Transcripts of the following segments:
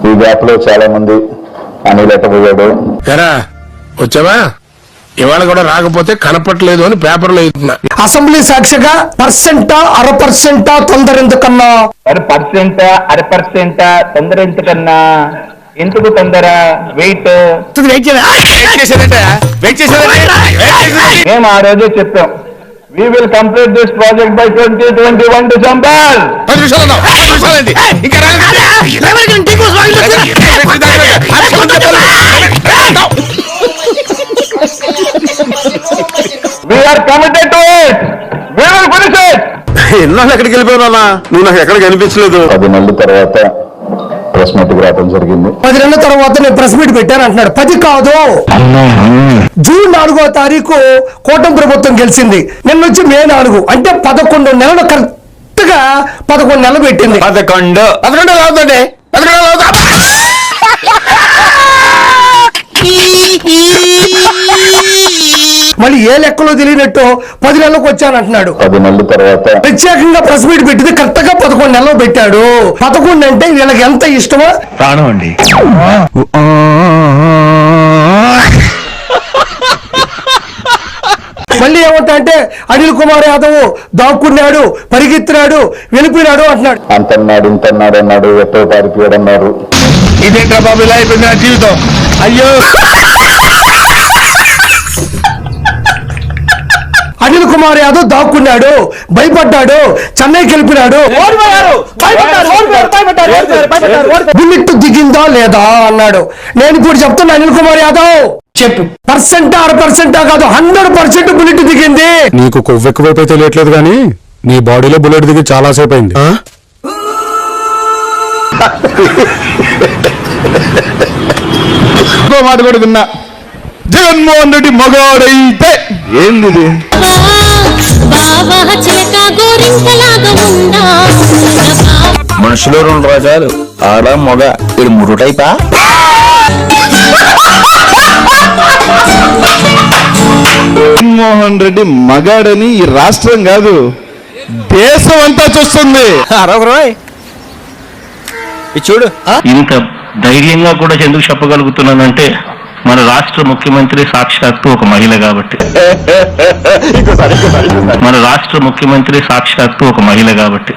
ఈ గ్యాప్ లో చాలా మంది అనిల్ ఎట్టబోయాడు. వచ్చావా? ఇవాళ కూడా రాకపోతే కనపట్లేదు అని పేపర్లో ఇస్తున్నా. అసెంబ్లీ సాక్షిగా 1% తొందర ఎందుకన్నా? 1% తొందర ఎందుకన్నా? ఎందుకు తొందర? వెయిట్ మేము ఆ రోజే చెప్పాం, we will complete this project by 2021 December. We are committed to it. We will finish it. ఎన్నాళ్ళు ఎక్కడికి వెళ్ళిపోయినా నువ్వు నాకు ఎక్కడ కనిపించలేదు. 10 నెలల తర్వాత ప్రెస్ మీట్ రావడం జరిగింది. 10 నెలల తర్వాత నేను ప్రెస్ మీట్ పెట్టాను అంటున్నాడు. 10 కాదు, జూన్ 4వ తారీఖు కూటమి ప్రభుత్వం గెలిచింది. నిన్న వచ్చి మే 4 అంటే 11 నెలలు కరెక్ట్ గా 11 నెలలు పెట్టింది. 11 అవుతుంది. మళ్ళీ ఏ లెక్కలో తెలియనట్టు 10 నెలలకు వచ్చానంటున్నాడు. 10 నెలల తర్వాత ప్రత్యేకంగా ప్రెస్ మీట్ పెట్టింది కరెక్ట్ గా 11 నెలలు పెట్టాడు. 11 అంటే వీళ్ళకి ఎంత ఇష్టమో ప్రాణం అండి. మళ్ళీ ఏమంటా అంటే అనిల్ కుమార్ యాదవ్ దాక్కున్నాడు, పరిగెత్తినాడు, వెళ్ళిపోయినాడు అంటున్నాడు. అంతన్నాడు ఇంతన్నాడు అన్నాడు, ఎట్టో పారిపోయాడు అన్నారు. ఇదేంట్రా బాబు ఇలా అయిపోయింది నా జీవితం. అయ్యో, అనిల్ కుమార్ యాదవ్ దాక్కున్నాడు, భయపడ్డాడు, చెన్నైకి వెళ్ళిపోయినాడు. బుల్లెట్ దిగిందా లేదా అన్నాడు. నేను ఇప్పుడు చెప్తున్నా అనిల్ కుమార్ యాదవ్ చెప్పు, 1% కాదు 100% బుల్లెట్ దిగింది. నీకు కొవ్వు ఎక్కువైతే తెలియట్లేదు కానీ నీ బాడీలో బుల్లెట్ దిగి చాలా సేపు అయింది. మాట కూడా విన్నా, జగన్మోహన్ రెడ్డి మగాడైతే ఏంది మనుషులు 2 రకాలు, ఆడ మగ. ఇది 3 టైపా? జగన్మోహన్ రెడ్డి మగాడని ఈ రాష్ట్రం కాదు దేశం అంతా చూస్తుంది. చూడు, ఇంత ధైర్యంగా కూడా ఎందుకు చెప్పగలుగుతున్నానంటే మన రాష్ట్ర ముఖ్యమంత్రి సాక్షాత్తు ఒక మహిళ కాబట్టి. మన రాష్ట్ర ముఖ్యమంత్రి సాక్షాత్తు ఒక మహిళ కాబట్టి.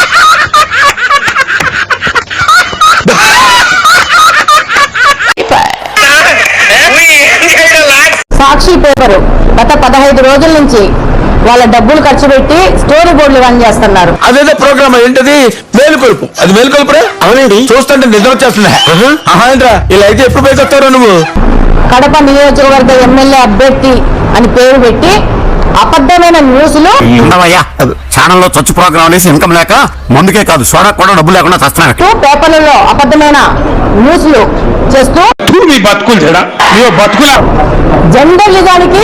సాక్షి పేపరు గత 15 రోజుల నుంచి వాళ్ళ డబ్బులు ఖర్చు పెట్టి స్టోరీ బోర్డులు రన్ చేస్తున్నారు. అదేదో ప్రోగ్రామ్ ఏంటది? మేలుకొలుపు. అది మేలుకొలుపురా? అవునండి, చూస్తుంటే నిద్ర వచ్చేస్తున్నా. ఇలా అయితే ఎప్పుడు పైకొస్తారో నువ్వు? కడప నియోజకవర్గ ఎమ్మెల్యే అభ్యర్థి అని పేరు పెట్టి అబద్ధమైన న్యూస్లు. ఛానల్లో చచ్చు ప్రోగ్రామ్ అనేసి ఇన్కమ్ లేక ముందుకే కాదు సోడా కూడా డబ్బు లేకుండా చస్తున్నాను. పేపర్లలో అబద్ధమైన న్యూస్లు చేస్తూ జర్నలిజానికి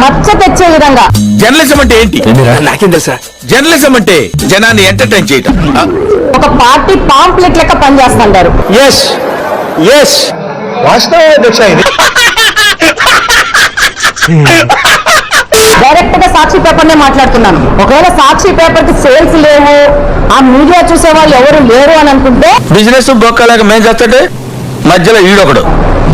మచ్చ తెచ్చే విధంగా. జర్నలిజం అంటే ఏంటి? నాకేం తెలుసా? జర్నలిజం అంటే జనాన్ని ఎంటర్టైన్ చేయటం. ఒక పార్టీ పాంప్లెట్ లెక్క పనిచేస్తుంటారు. డైరెక్ట్ గా సాక్షి పేపర్ నే మాట్లాడుతున్నాను. ఒకవేళ సాక్షి పేపర్ కి సేల్స్ లేవు, ఆ మీడియా చూసే వాళ్ళు ఎవరు లేరు అని అనుకుంటే, బిజినెస్ బొక్కలాగా మేము చేస్తే మధ్యలో ఈడొకడు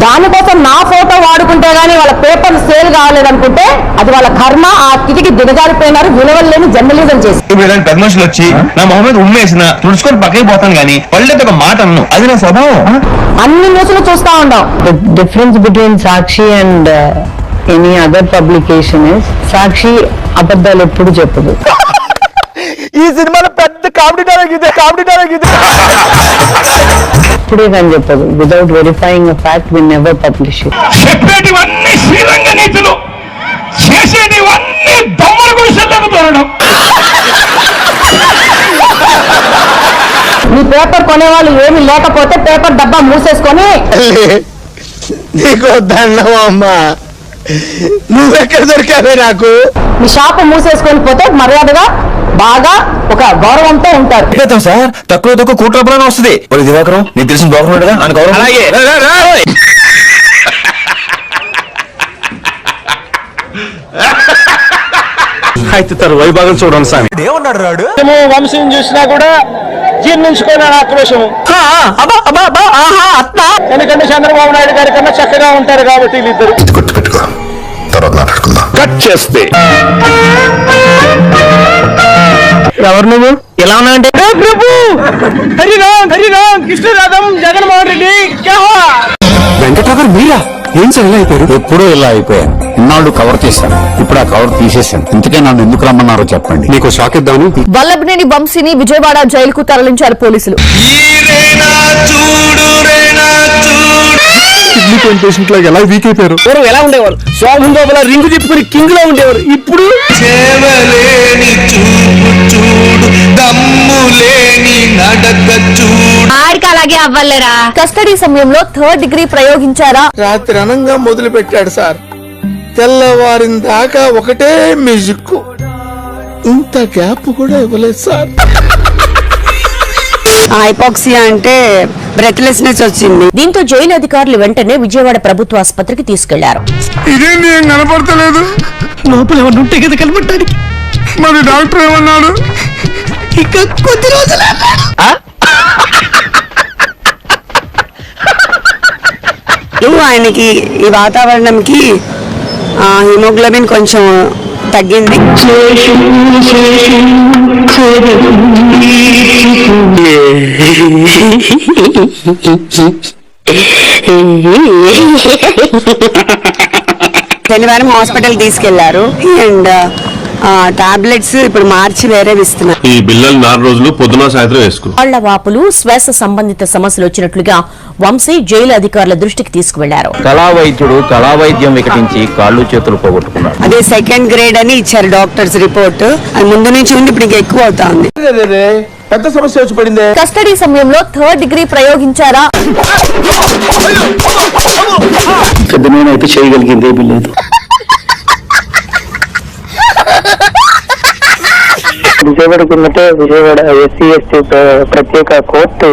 దానికోసం నా ఫోటో వాడుకుంటే గానీ వాళ్ళ పేపర్ సేల్ కావాలేదనుకుంటే అది వాళ్ళ కర్మ. ఆ స్థితికి దిగజారిపోయినారు విలువలేని జర్నలిజం చేసి. ఇలాంటి పెద్ద మనుషులు వచ్చి నా మొహమ్మద్ ఉమ్మేసిన తుడుచుకొని పక్కకి పోతాను కానీ పళ్ళేట ఒక మాట అన్ను, అది నా స్వభావం. అన్ని న్యూస్లు చూస్తా ఉన్నాం. Difference between Sakshi and any other publication is Sakshi అబద్ధాలు ఎప్పుడు చెప్పదు. ఈ సినిమాలో పెద్ద కామెడీ డైలాగ్ ఇది. ఇప్పుడే కానీ చెప్పదు. Without verifying a fact we never publish it. చెప్పేటివన్నీ శ్రీరంగ నీతులు, చేసేటివన్నీ దొంగల గుడిసెలకు దొరకడం. మీ పేపర్ కొనేవాళ్ళు ఏమి లేకపోతే పేపర్ డబ్బా మూసేసుకొని. నీకు దండం అమ్మా, నువ్వెక్కడ దొరికావే నాకు? మీ షాపు మూసేసుకొని పోతే మర్యాదగా బాగా ఒక గౌరవంతో ఉంటారు. సార్ తక్కువ కూటమి వస్తుంది. దివాకరం నీకు తెలిసిన దోకరం కదా అని గౌరవం. అయితే తరు వైభాగం చూడండి సామి. ఏమన్నాడు రాడు? వంశం చూసినా కూడా జీర్ణించుకోలేని ఆక్రోశం. ఎందుకంటే చంద్రబాబు నాయుడు గారి కన్నా చక్కగా ఉంటారు కాబట్టి వీళ్ళిద్దరు. ఇది గుర్తుపెట్టుకో, తర్వాత మాట్లాడుకుందాం. కట్ చేస్తే ఎవరు నువ్వు ఎలా ఉన్నా అంటే ప్రభు హరిరామ్ కృష్ణరాధం జగన్మోహన్ రెడ్డి వెంకటరావు మీరా? ఏం సార్ ఇలా అయిపోయారు? ఎప్పుడూ ఇలా అయిపోయాను. ఇన్నాళ్ళు కవర్ చేశాను, ఇప్పుడు ఆ కవర్ తీసేశాను. ఇంతకే నన్ను ఎందుకు రమ్మన్నారో చెప్పండి. నీకు షాక్ ఇద్దామని. వల్లభనేని వంశీని విజయవాడ జైలుకు తరలించారు పోలీసులు. కిడ్నీ పెయిన్ పేషెంట్ లాగా ఎలా వీక్ అయిపోయారు? ఎలా ఉండేవారు? శోభం బాబులా రింగు తిప్పుకుని కింగ్ లో ఉండేవారు. ఇప్పుడు ఆడికి అలాగే అవ్వలేరా? కస్టడీ సమయంలో 3rd డిగ్రీ ప్రయోగించారా? రాత్రి అనంగా మొదలు పెట్టాడు సార్, తెల్లవారిన దాకా ఒకటే మ్యూజిక్. ఇంత గ్యాప్ కూడా ఇవ్వలేదు సార్. హైపాక్సియా అంటే బ్రెత్లెస్నెస్ వచ్చింది. దీంతో జైలు అధికారులు వెంటనే విజయవాడ ప్రభుత్వ ఆసుపత్రికి తీసుకెళ్లారు. ఇదేంటి ఏం కనపడతలేదు? లోపల ఎవరు ఉంటే కదా కనబడటానికి. మరి డాక్టర్ ఏమన్నాడు? ఇంకా కొద్ది రోజులు ఆయనకి ఈ వాతావరణంకి హిమోగ్లోబిన్ కొంచెం తగ్గింది. శనివారం హాస్పిటల్ తీసుకెళ్లారు అండ్ టాబ్లెట్స్ ఇప్పుడు మార్చి వేరే ఇస్తున్నారు. ఈ బిల్లలు 4 రోజులు పొద్దున సాయంత్రం వేసుకో. కాళ్ల వాపులు, శ్వాస సంబంధిత సమస్యలు వచ్చినట్లుగా వంశీ జైలు అధికారుల దృష్టికి తీసుకువెళ్లారు. కళా వైద్యుడు కళా వైద్యం వికటించి కాళ్ళు చేతులు పోగొట్టుకున్నాడు. అదే 2nd గ్రేడ్ అని ఇచ్చారు డాక్టర్స్ రిపోర్ట్. అది ముందు నుంచి ఉంది, ఇప్పుడు ఇంకా ఎక్కువ అవుతా ఉంది. పెద్ద సమస్య వచ్చి పడిందే. కస్టడీ సమయంలో 3rd డిగ్రీ ప్రయోగించారా? పెద్ద నేనైతే చేయగలిగింది ఏమీ లేదు. విజయవాడ ఎస్సీ ఎస్టీ ప్రత్యేక కోర్టు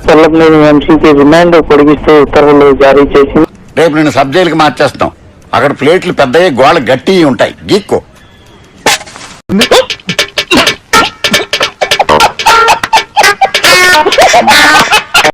వల్లభనేని వంశీకి రిమాండ్ పొడిగిస్తూ ఉత్తర్వులు జారీ చేసింది. రేపు నేను సబ్ జైలుకి మార్చేస్తాం. అక్కడ ప్లేట్లు పెద్దవి, గోడ గట్టి ఉంటాయి. గీక్కో